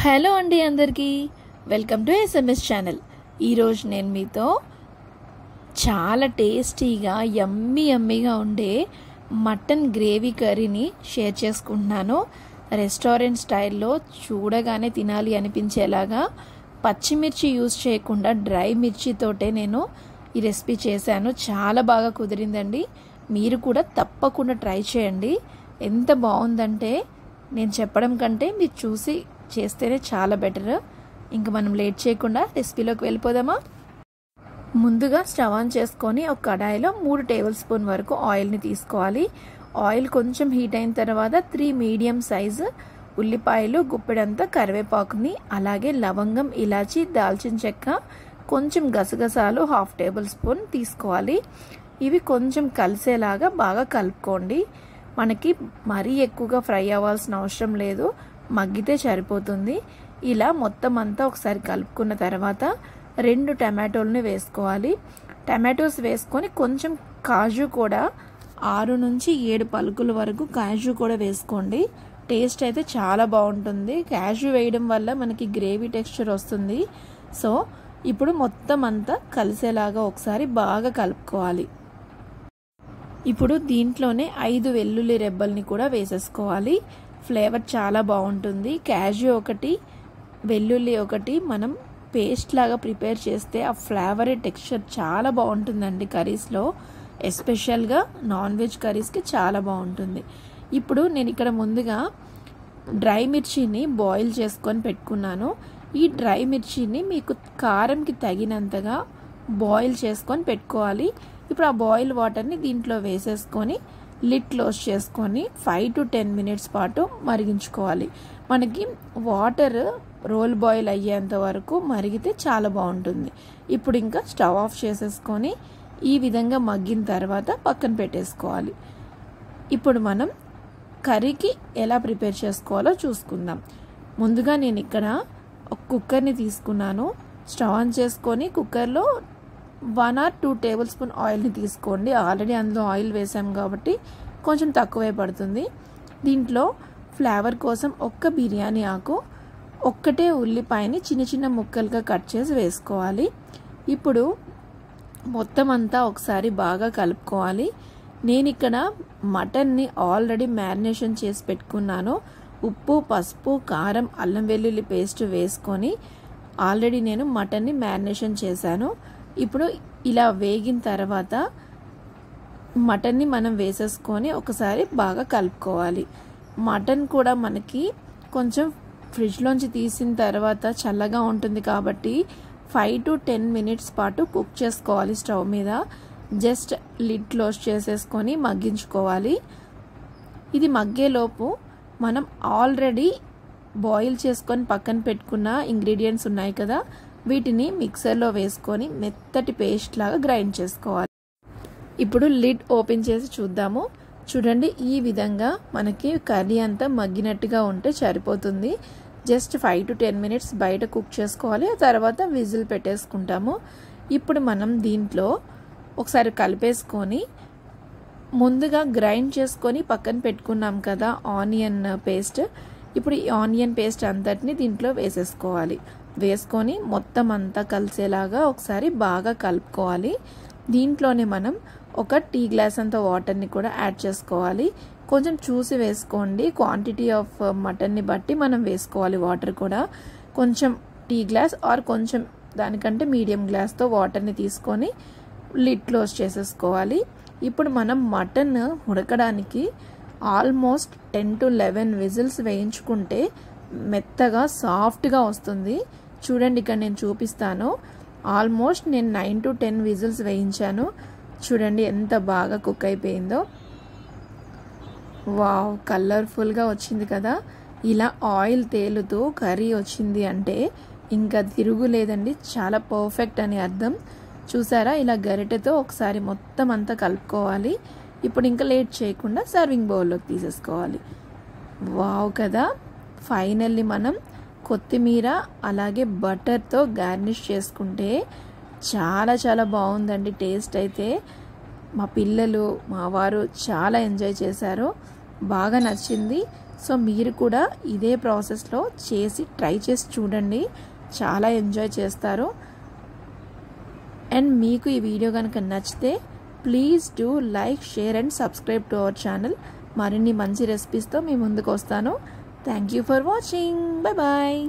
Hello అండి అందరికీ welcome to SMS channel. ఈరోజు నేను మీతో చాలా టేస్టీగా యమ్మీగా ఉండే మటన్ గ్రేవీ కర్రీని షేర్ చేసుకుంటున్నాను. రెస్టారెంట్ స్టైల్లో చూడగానే తినాలి అనిపించేలాగా పచ్చిమిర్చి యూజ్ చేయకుండా డ్రై మిర్చితోటే నేను ఈ రెసిపీ చేశాను. చాలా బాగా కుదిరిందండి. మీరు కూడా తప్పకుండా ట్రై చేయండి. ఎంత బాగుందంటే నేను చెప్పడం కంటే మీరు చూసి చేస్తేనే చాలా బెటర్. ఇంకా మనం లేట్ చేయకుండా రెసిపీలోకి వెళ్ళిపోదామా? ముందుగా స్టవ్ ఆన్ చేసుకొని ఒక కడాయిలో 3 టేబుల్ స్పూన్ వరకు ఆయిల్ని తీసుకోవాలి. ఆయిల్ కొంచెం హీట్ అయిన తర్వాత 3 మీడియం సైజు ఉల్లిపాయలు, గుప్పెడంతా కరివేపాకుని, అలాగే లవంగం, ఇలాచి, దాల్చిన చెక్క, కొంచెం గసగసాలు 1/2 టేబుల్ స్పూన్ తీసుకోవాలి. ఇవి కొంచెం కలిసేలాగా బాగా కలుపుకోండి. మనకి మరీ ఎక్కువగా ఫ్రై అవ్వాల్సిన అవసరం లేదు, మగ్గితే సరిపోతుంది. ఇలా మొత్తం అంతా ఒకసారి కలుపుకున్న తర్వాత 2 టమాటోల్ని వేసుకోవాలి. టమాటోస్ వేసుకొని కొంచెం కాజు కూడా 6 నుంచి 7 పలుకుల వరకు కాజు కూడా వేసుకోండి. టేస్ట్ అయితే చాలా బాగుంటుంది. కాజు వేయడం వల్ల మనకి గ్రేవీ టెక్స్చర్ వస్తుంది. సో ఇప్పుడు మొత్తం అంతా కలిసేలాగా ఒకసారి బాగా కలుపుకోవాలి. ఇప్పుడు దీంట్లోనే 5 వెల్లుల్లి రెబ్బల్ని కూడా వేసేసుకోవాలి. ఫ్లేవర్ చాలా బాగుంటుంది. కాజు ఒకటి, వెల్లుల్లి ఒకటి మనం పేస్ట్ లాగా ప్రిపేర్ చేస్తే ఆ ఫ్లేవర్ టెక్స్చర్ చాలా బాగుంటుందండి కర్రీస్లో. ఎస్పెషల్గా నాన్ వెజ్ కర్రీస్కి చాలా బాగుంటుంది. ఇప్పుడు నేను ఇక్కడ ముందుగా డ్రై మిర్చిని బాయిల్ చేసుకొని పెట్టుకున్నాను. ఈ డ్రై మిర్చిని మీకు కారంకి తగినంతగా బాయిల్ చేసుకొని పెట్టుకోవాలి. ఇప్పుడు ఆ బాయిల్ వాటర్ని దీంట్లో వేసేసుకొని లిడ్ క్లోజ్ చేసుకొని 5 to 10 మినిట్స్ పాటు మరిగించుకోవాలి. మనకి వాటర్ రోల్ బాయిల్ అయ్యేంత వరకు మరిగితే చాలా బాగుంటుంది. ఇప్పుడు ఇంకా స్టవ్ ఆఫ్ చేసేసుకొని ఈ విధంగా మగ్గిన తర్వాత పక్కన పెట్టేసుకోవాలి. ఇప్పుడు మనం కర్రీకి ఎలా ప్రిపేర్ చేసుకోవాలో చూసుకుందాం. ముందుగా నేను ఇక్కడ ఒక కుక్కర్ని తీసుకున్నాను. స్టవ్ ఆన్ చేసుకొని కుక్కర్లో 1 or 2 టేబుల్ స్పూన్ ఆయిల్ని తీసుకోండి. ఆల్రెడీ అందులో ఆయిల్ వేసాం కాబట్టి కొంచెం తక్కువే పడుతుంది. దీంట్లో ఫ్లేవర్ కోసం ఒక్క బిర్యానీ ఆకు, ఒక్కటే ఉల్లిపాయని చిన్న చిన్న ముక్కలుగా కట్ చేసి వేసుకోవాలి. ఇప్పుడు మొత్తం అంతా ఒకసారి బాగా కలుపుకోవాలి. నేను ఇక్కడ మటన్ని ఆల్రెడీ మ్యారినేషన్ చేసి పెట్టుకున్నాను. ఉప్పు, పసుపు, కారం, అల్లం వెల్లుల్లి పేస్ట్ వేసుకొని ఆల్రెడీ నేను మటన్ని మ్యారినేషన్ చేశాను. ఇప్పుడు ఇలా వేగిన తర్వాత మటన్ని మనం వేసేసుకొని ఒకసారి బాగా కలుపుకోవాలి. మటన్ కూడా మనకి కొంచెం ఫ్రిడ్జ్లోంచి తీసిన తర్వాత చల్లగా ఉంటుంది కాబట్టి 5 to 10 మినిట్స్ పాటు కుక్ చేసుకోవాలి స్టవ్ మీద. జస్ట్ లిడ్ క్లోజ్ చేసేసుకొని మగ్గించుకోవాలి. ఇది మగ్గేలోపు మనం ఆల్రెడీ బాయిల్ చేసుకొని పక్కన పెట్టుకున్న ఇంగ్రీడియంట్స్ ఉన్నాయి కదా, వీటిని మిక్సర్లో వేసుకొని మెత్తటి పేస్ట్ లాగా గ్రైండ్ చేసుకోవాలి. ఇప్పుడు లిడ్ ఓపెన్ చేసి చూద్దాము. చూడండి, ఈ విధంగా మనకి కర్రీ అంతా మగ్గినట్టుగా ఉంటే సరిపోతుంది. జస్ట్ 5 to 10 మినిట్స్ బయట కుక్ చేసుకోవాలి. ఆ తర్వాత విజిల్ పెట్టేసుకుంటాము. ఇప్పుడు మనం దీంట్లో ఒకసారి కలిపేసుకొని ముందుగా గ్రైండ్ చేసుకొని పక్కన పెట్టుకున్నాం కదా ఆనియన్ పేస్ట్, ఇప్పుడు ఈ ఆనియన్ పేస్ట్ అంతటిని దీంట్లో వేసేసుకోవాలి. వేసుకొని మొత్తం అంతా కలిసేలాగా ఒకసారి బాగా కలుపుకోవాలి. దీంట్లోనే మనం ఒక టీ గ్లాస్ అంత వాటర్ని కూడా యాడ్ చేసుకోవాలి. కొంచెం చూసి వేసుకోండి. క్వాంటిటీ ఆఫ్ మటన్ని బట్టి మనం వేసుకోవాలి. వాటర్ కూడా కొంచెం టీ గ్లాస్ ఆర్ కొంచెం దానికంటే మీడియం గ్లాస్తో వాటర్ని తీసుకొని లిడ్ క్లోజ్ చేసేసుకోవాలి. ఇప్పుడు మనం మటన్ ఉడకడానికి ఆల్మోస్ట్ 10 to 11 విజిల్స్ వేయించుకుంటే మెత్తగా సాఫ్ట్గా వస్తుంది. చూడండి, ఇక్కడ నేను చూపిస్తాను. ఆల్మోస్ట్ నేను 9 to 10 విజిల్స్ వేయించాను. చూడండి ఎంత బాగా కుక్ అయిపోయిందో. వావ్, కలర్ఫుల్గా వచ్చింది కదా. ఇలా ఆయిల్ తేలుతూ కర్రీ వచ్చింది అంటే ఇంకా తిరుగులేదండి, చాలా పర్ఫెక్ట్ అని అర్థం. చూసారా, ఇలా గరిటెతో ఒకసారి మొత్తం అంతా కలుపుకోవాలి. ఇప్పుడు ఇంకా లేట్ చేయకుండా సర్వింగ్ బౌల్లోకి తీసేసుకోవాలి. వావ్ కదా. ఫైనల్లీ మనం కొత్తిమీర అలాగే బటర్తో గార్నిష్ చేసుకుంటే చాలా చాలా బాగుందండి. టేస్ట్ అయితే మా పిల్లలు, మా వారు చాలా ఎంజాయ్ చేశారు. బాగా నచ్చింది. సో మీరు కూడా ఇదే ప్రాసెస్లో చేసి ట్రై చేసి చూడండి, చాలా ఎంజాయ్ చేస్తారు. అండ్ మీకు ఈ వీడియో కనుక నచ్చితే please do like, share and subscribe to our channel. మరిన్ని మంచి రెసిపీస్తో మీ ముందుకు వస్తాను. Thank you for watching. Bye bye.